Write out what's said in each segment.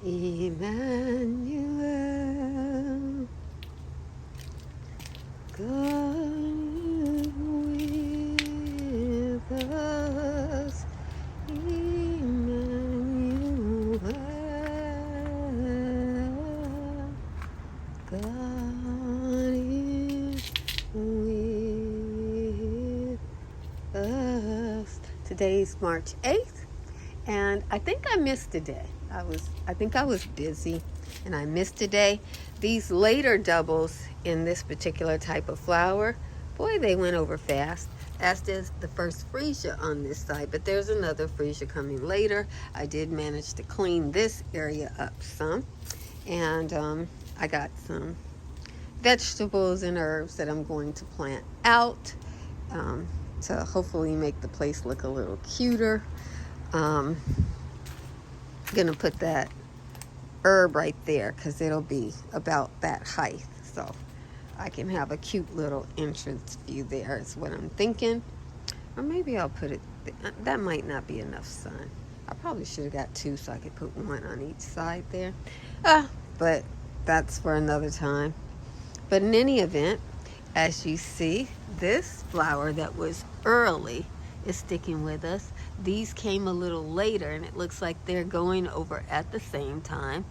Emmanuel, God with us. Emmanuel, God is with us. Today's March 8th. And I think I missed a day. I think I was busy and I missed a day. These later doubles in this particular type of flower, boy, they went over fast, as does the first freesia on this side. But there's another freesia coming later. I did manage to clean this area up some. And I got some vegetables and herbs that I'm going to plant out to hopefully make the place look a little cuter. I'm gonna put that herb right there because it'll be about that height, so I can have a cute little entrance view there is what I'm thinking. Or maybe I'll put it, that might not be enough sun. I probably should have got two so I could put one on each side there. But that's for another time. But in any event, as you see, this flower that was early is sticking with us. These came a little later and it looks like they're going over at the same time.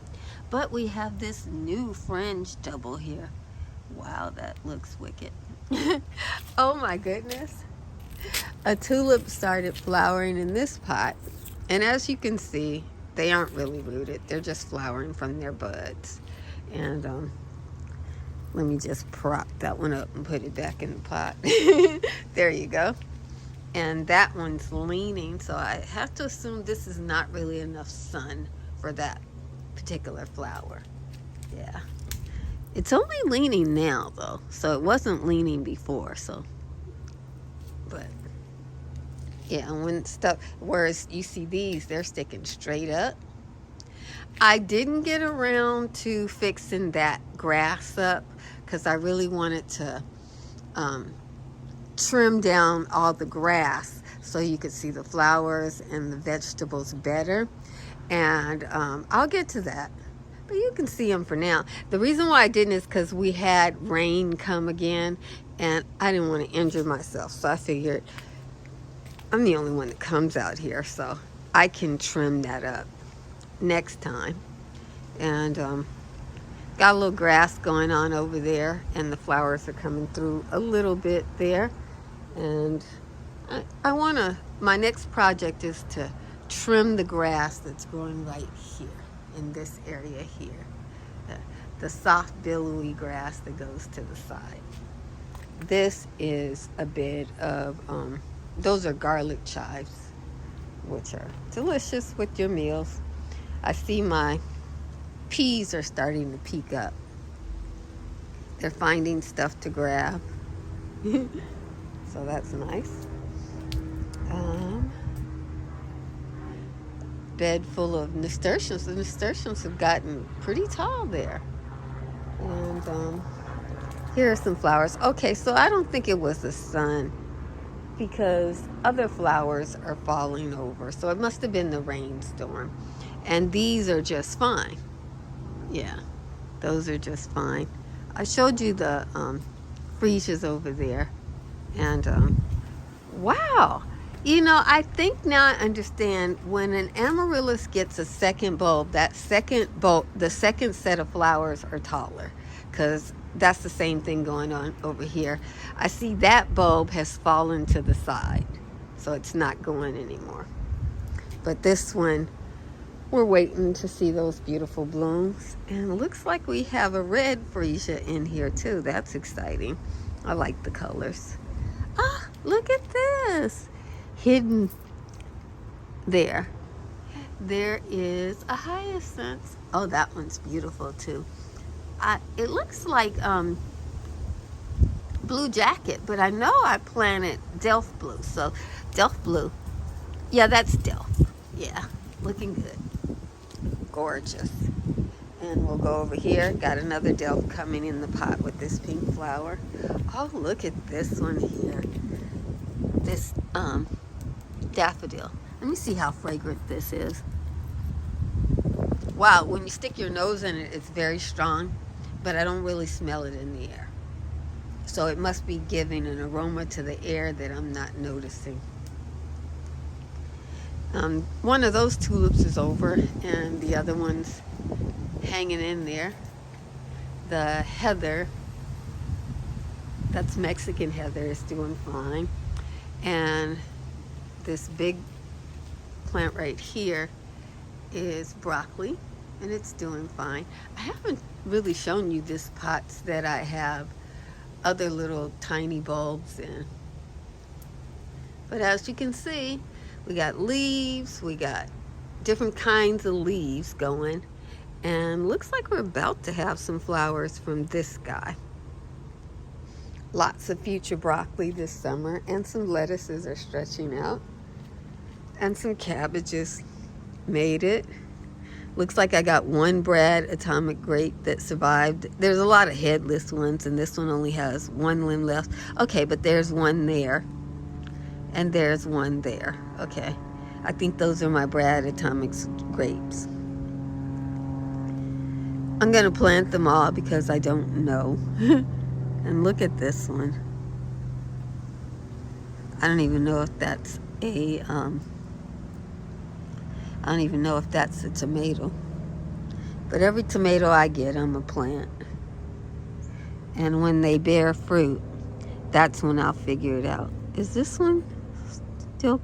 But we have this new fringe double here. Wow, that looks wicked. Oh my goodness. A tulip started flowering in this pot. And as you can see, they aren't really rooted. They're just flowering from their buds. And let me just prop that one up and put it back in the pot. There you go. And that one's leaning, so I have to assume this is not really enough sun for that particular flower. Yeah. It's only leaning now, though, so it wasn't leaning before, so. But, yeah, when stuff, whereas you see these, they're sticking straight up. I didn't get around to fixing that grass up because I really wanted to trim down all the grass so you could see the flowers and the vegetables better. And I'll get to that. But you can see them for now. The reason why I didn't is because we had rain come again and I didn't want to injure myself. So I figured I'm the only one that comes out here, so I can trim that up next time. And got a little grass going on over there and the flowers are coming through a little bit there. And I want to, my next project is to trim the grass that's growing right here in this area here. The soft billowy grass that goes to the side. This is a bit of, those are garlic chives, which are delicious with your meals. I see my peas are starting to peek up. They're finding stuff to grab. So that's nice. Bed full of nasturtiums. The nasturtiums have gotten pretty tall there. And here are some flowers. Okay, so I don't think it was the sun because other flowers are falling over. So it must have been the rainstorm. And these are just fine. Yeah, those are just fine. I showed you the freesias over there. And wow, you know, I think now I understand when an amaryllis gets a second bulb, that second bulb, the second set of flowers are taller, because that's the same thing going on over here. I see that bulb has fallen to the side, so it's not going anymore. But this one, we're waiting to see those beautiful blooms. And it looks like we have a red freesia in here too. That's exciting. I like the colors. Ah, look at this. Hidden there. There is a hyacinth. Oh, that one's beautiful too. It looks like blue jacket, but I know I planted Delft blue. So Delft blue. Yeah, that's Delft. Yeah, looking good. Gorgeous. And we'll go over here. Got another Delft coming in the pot with this pink flower. Oh, look at this one here. This daffodil. Let me see how fragrant this is. Wow, when you stick your nose in it, it's very strong, but I don't really smell it in the air. So it must be giving an aroma to the air that I'm not noticing. One of those tulips is over, and the other one's hanging in there. The heather, that's Mexican heather, is doing fine. And this big plant right here is broccoli, and it's doing fine. I haven't really shown you this pots that I have other little tiny bulbs in. But as you can see, we got leaves, we got different kinds of leaves going, and looks like we're about to have some flowers from this guy. Lots of future broccoli this summer, and some lettuces are stretching out, and some cabbages made it. Looks like I got one Brad atomic grape that survived. There's a lot of headless ones, and this one only has one limb left. Okay, but there's one there, and there's one there. Okay, I think those are my Brad atomic grapes. I'm gonna plant them all because I don't know. And look at this one. I don't even know if that's a I don't even know if that's a tomato. But every tomato I get, I'm a plant. And when they bear fruit, that's when I'll figure it out. Is this one still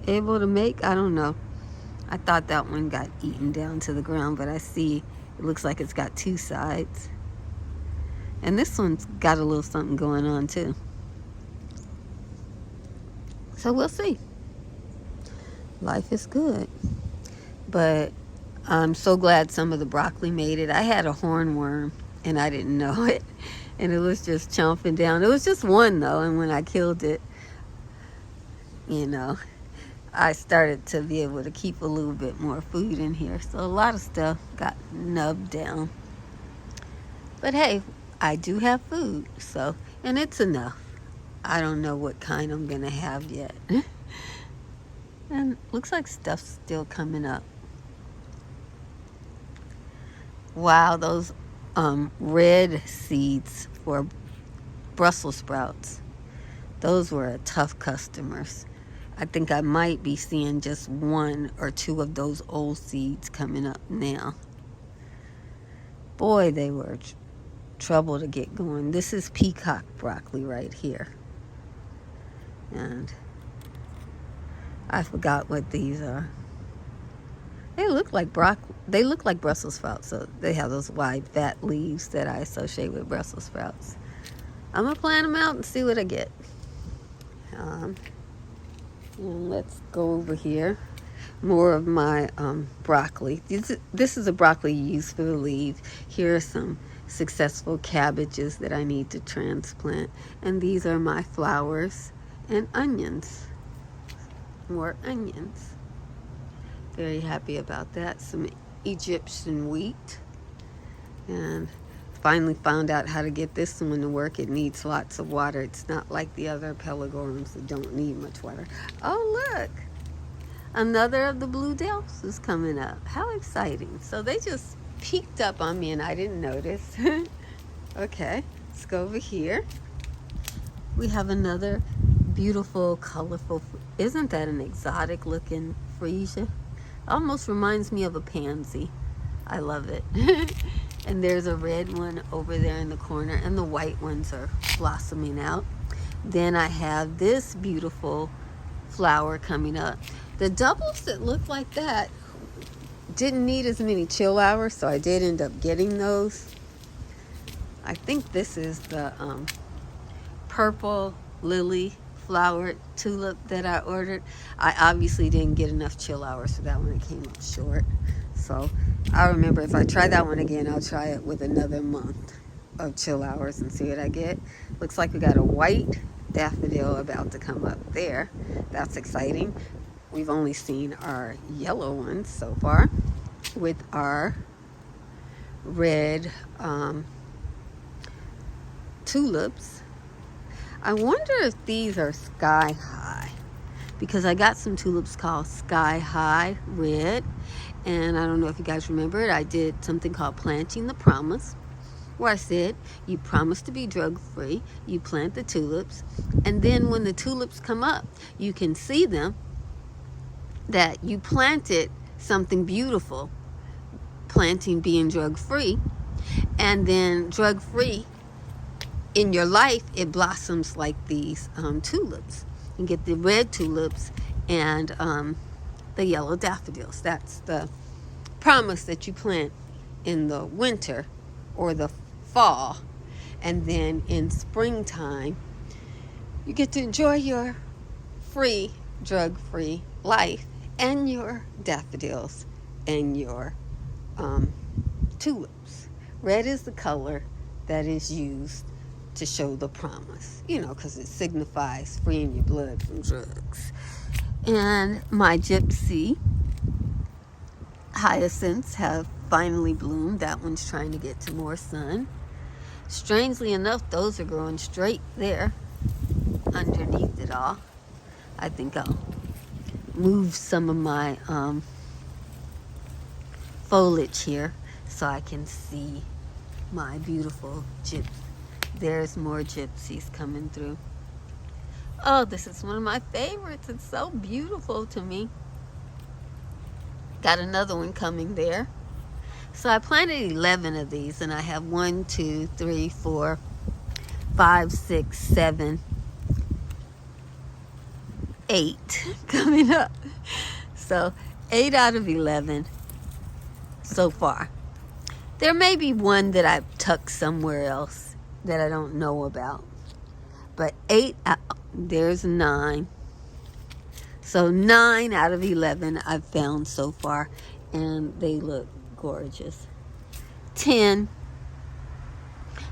able to make? I don't know. I thought that one got eaten down to the ground, but I see it looks like it's got two sides. And this one's got a little something going on too. So we'll see. Life is good. But I'm so glad some of the broccoli made it. I had a hornworm and I didn't know it. And it was just chomping down. It was just one though, and when I killed it, you know, I started to be able to keep a little bit more food in here. So a lot of stuff got nubbed down. But hey, I do have food, so, and it's enough. I don't know what kind I'm gonna have yet. And looks like stuff's still coming up. Wow, those red seeds for Brussels sprouts, those were tough customers. I think I might be seeing just one or two of those old seeds coming up now. Boy, they were trouble to get going. This is peacock broccoli right here. And I forgot what these are. They look like broccoli. They look like Brussels sprouts, so they have those wide, fat leaves that I associate with Brussels sprouts. I'm gonna plant them out and see what I get. And let's go over here. More of my broccoli. This is a broccoli used for the leaves. Here are some successful cabbages that I need to transplant. And these are my flowers and onions. More onions. Very happy about that. Some Egyptian wheat. And finally found out how to get this one to work. It needs lots of water. It's not like the other pelargoniums that don't need much water. Oh, look. Another of the blue delphs is coming up. How exciting. So they just peeked up on me and I didn't notice. Okay, let's go over here. We have another beautiful, colorful, isn't that an exotic looking freesia? Almost reminds me of a pansy. I love it. And there's a red one over there in the corner, and the white ones are blossoming out. Then I have this beautiful flower coming up. The doubles that look like that didn't need as many chill hours, so I did end up getting those. I think this is the purple lily flowered tulip that I ordered. I obviously didn't get enough chill hours for that one. It came up short. So I remember if I try that one again, I'll try it with another month of chill hours and see what I get. Looks like we got a white daffodil about to come up there. That's exciting. We've only seen our yellow ones so far with our red tulips. I wonder if these are sky high, because I got some tulips called sky high red, And I don't know if you guys remember it. I did something called Planting the Promise, where I said, you promise to be drug-free, you plant the tulips, and then when the tulips come up, you can see them, that you planted something beautiful, planting being drug-free, and then drug-free in your life, it blossoms like these tulips. You get the red tulips and the yellow daffodils. That's the promise that you plant in the winter or the fall, and then in springtime you get to enjoy your free, drug-free life and your daffodils and your tulips. Red is the color that is used to show the promise, because it signifies freeing your blood from drugs. And my gypsy hyacinths have finally bloomed. That one's trying to get to more sun. Strangely enough, those are growing straight there underneath it all. I think I'll move some of my foliage here so I can see my beautiful gypsy. There's more gypsies coming through. Oh, this is one of my favorites. It's so beautiful to me. Got another one coming there. So I planted 11 of these, and I have 1, 2, 3, 4, 5, 6, 7, 8 coming up. So 8 out of 11 so far. There may be one that I've tucked somewhere else that I don't know about. But 8 out, there's 9. So 9 out of 11 I've found so far, and they look gorgeous. 10.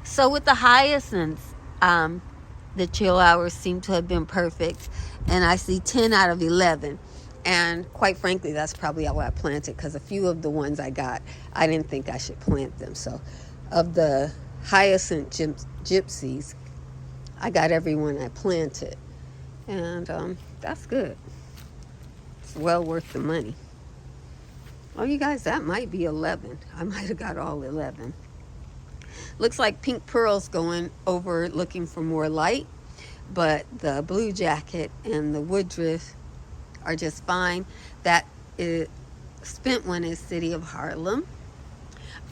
So with the hyacinths, the chill hours seem to have been perfect, and I see 10 out of 11. And quite frankly, that's probably all I planted, because a few of the ones I got, I didn't think I should plant them. So of the hyacinth gypsies, I got every one I planted, and that's good. It's well worth the money. Oh, you guys, that might be 11. I might have got all 11. Looks like Pink Pearl's going over looking for more light, but the Blue Jacket and the Woodruff are just fine. That spent one is City of Harlem.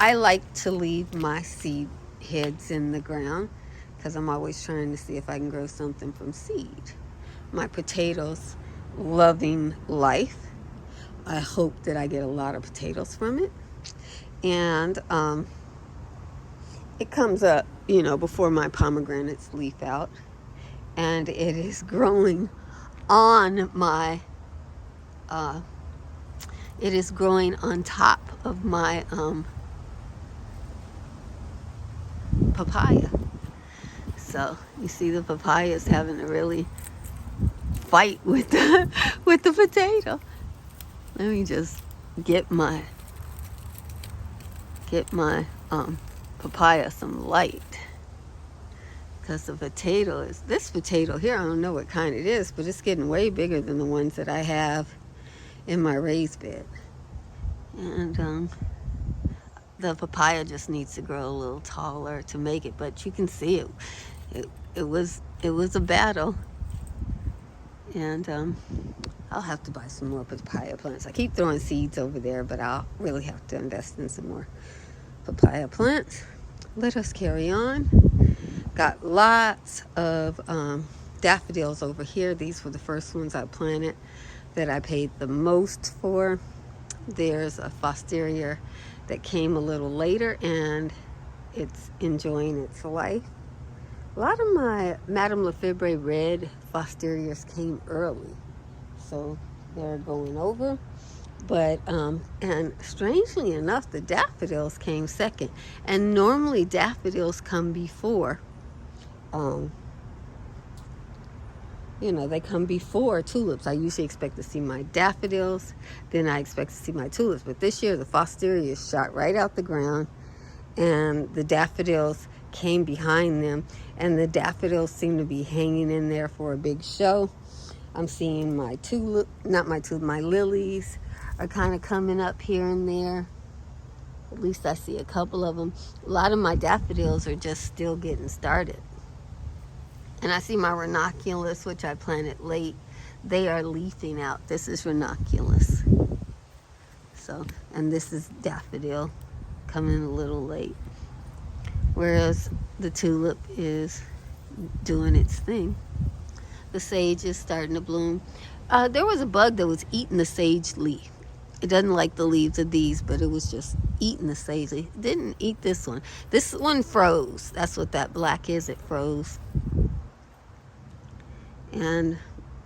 I like to leave my seed heads in the ground because I'm always trying to see if I can grow something from seed. My potatoes, Loving Life. I hope that I get a lot of potatoes from it. And it comes up, before my pomegranates leaf out. And it is growing on my, it is growing on top of my papaya. So you see the papaya is having to really fight with the potato. Let me just get my papaya some light, because the potato is, this potato here, I don't know what kind it is, but it's getting way bigger than the ones that I have in my raised bed. And the papaya just needs to grow a little taller to make it, but you can see it was a battle. And I'll have to buy some more papaya plants. I keep throwing seeds over there, but I'll really have to invest in some more papaya plants. Let us carry on. Got lots of daffodils over here. These were the first ones I planted that I paid the most for. There's a Fosteria that came a little later, and it's enjoying its life. A lot of my Madame Lefebvre red Fosterias came early, so they're going over. But and strangely enough, the daffodils came second, and normally daffodils come before they come before tulips. I usually expect to see my daffodils, then I expect to see my tulips. But this year, the Fosteria shot right out the ground, and the daffodils came behind them, and the daffodils seem to be hanging in there for a big show. I'm seeing my lilies are kind of coming up here and there. At least I see a couple of them. A lot of my daffodils are just still getting started. And I see my ranunculus, which I planted late. They are leafing out. This is ranunculus. So, and this is daffodil, coming a little late. Whereas the tulip is doing its thing. The sage is starting to bloom. There was a bug that was eating the sage leaf. It doesn't like the leaves of these, but it was just eating the sage leaf. It didn't eat this one. This one froze. That's what that black is. It froze.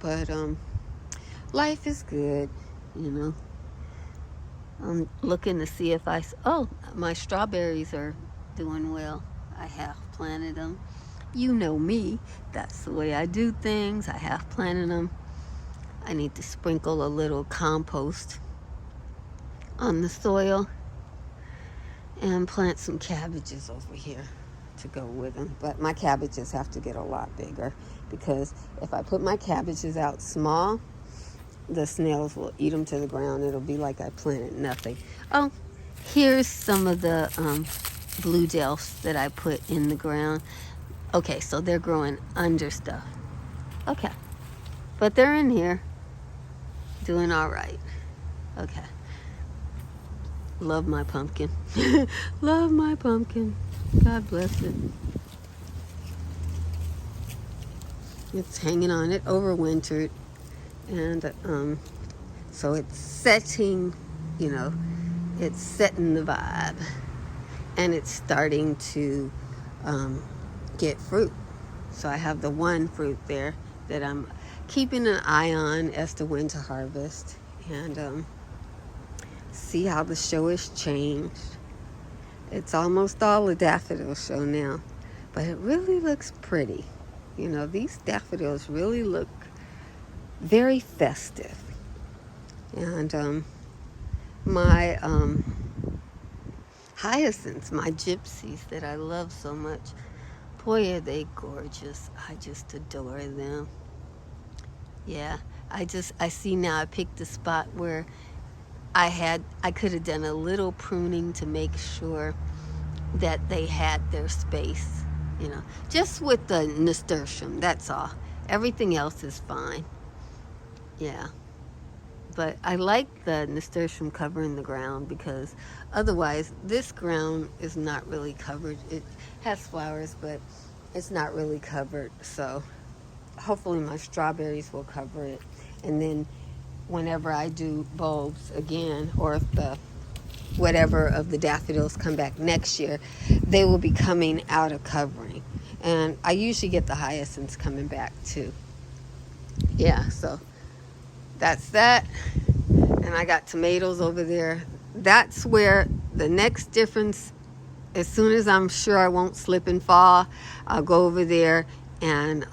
But life is good, you know. I'm looking to see if oh, my strawberries are doing well. I half planted them. You know me. That's the way I do things. I half planted them. I need to sprinkle a little compost on the soil and plant some cabbages over here to go with them. But my cabbages have to get a lot bigger, because if I put my cabbages out small, the snails will eat them to the ground. It'll be like I planted nothing. Oh, here's some of the blue delphs that I put in the ground. Okay, so they're growing under stuff. Okay, but they're in here doing all right. Okay. Love my pumpkin. Love my pumpkin. God bless it. It's hanging on. It overwintered. And so it's setting, you know, it's setting the vibe. And it's starting to get fruit. So I have the one fruit there that I'm keeping an eye on as to when to harvest. And see how the show has changed. It's almost all a daffodil show now, but it really looks pretty. You know, these daffodils really look very festive. And my hyacinths, my gypsies that I love so much, boy, are they gorgeous. I just adore them. Yeah, I see now I picked a spot where I could have done a little pruning to make sure that they had their space, you know, just with the nasturtium, that's all. Everything else is fine. Yeah. But I like the nasturtium covering the ground, because otherwise this ground is not really covered. It has flowers, but it's not really covered. So hopefully my strawberries will cover it. And then whenever I do bulbs again, or if the whatever of the daffodils come back next year, they will be coming out of covering. And I usually get the hyacinths coming back too. Yeah, so that's that. And I got tomatoes over there. That's where the next difference, as soon as I'm sure I won't slip and fall, I'll go over there and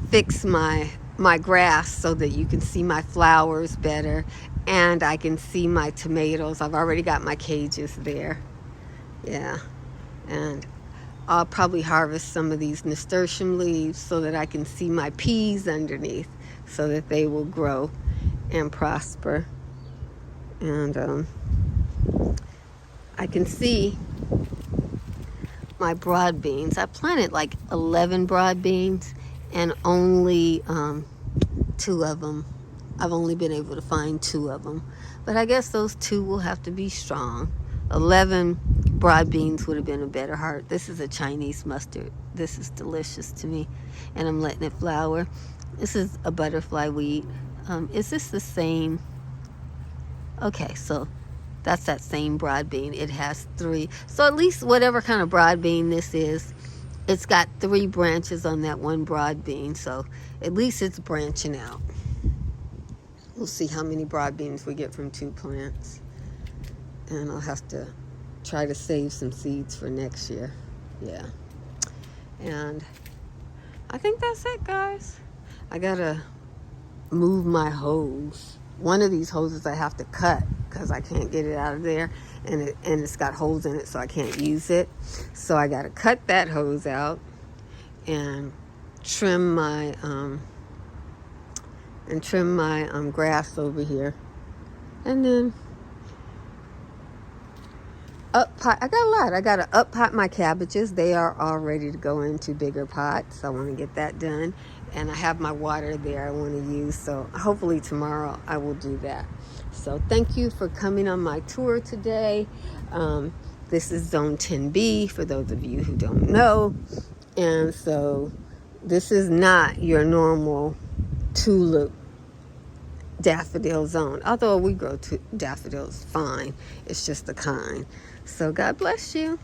fix my grass so that you can see my flowers better, and I can see my tomatoes. I've already got my cages there. Yeah. And I'll probably harvest some of these nasturtium leaves so that I can see my peas underneath, so that they will grow and prosper. And I can see my broad beans. I planted like 11 broad beans, and only 2 of them, I've only been able to find 2 of them. But I guess those 2 will have to be strong. 11 broad beans would have been a better heart. This is a Chinese mustard. This is delicious to me, and I'm letting it flower. This is a butterfly weed. Is this the same? Okay, so that's that same broad bean. It has 3. So at least whatever kind of broad bean this is, it's got 3 branches on that one broad bean. So at least it's branching out. We'll see how many broad beans we get from 2 plants. And I'll have to try to save some seeds for next year. Yeah. And I think that's it, guys. I gotta move my hose. One of these hoses I have to cut because I can't get it out of there, and it's got holes in it, so I can't use it. So I gotta cut that hose out and trim my grass over here. And then up pot. I got a lot. I got to up pot my cabbages. They are all ready to go into bigger pots. I want to get that done. And I have my water there I want to use. So hopefully tomorrow I will do that. So thank you for coming on my tour today. This is Zone 10B for those of you who don't know. And so this is not your normal tulip daffodil zone. Although we grow daffodils fine. It's just the kind. So God bless you.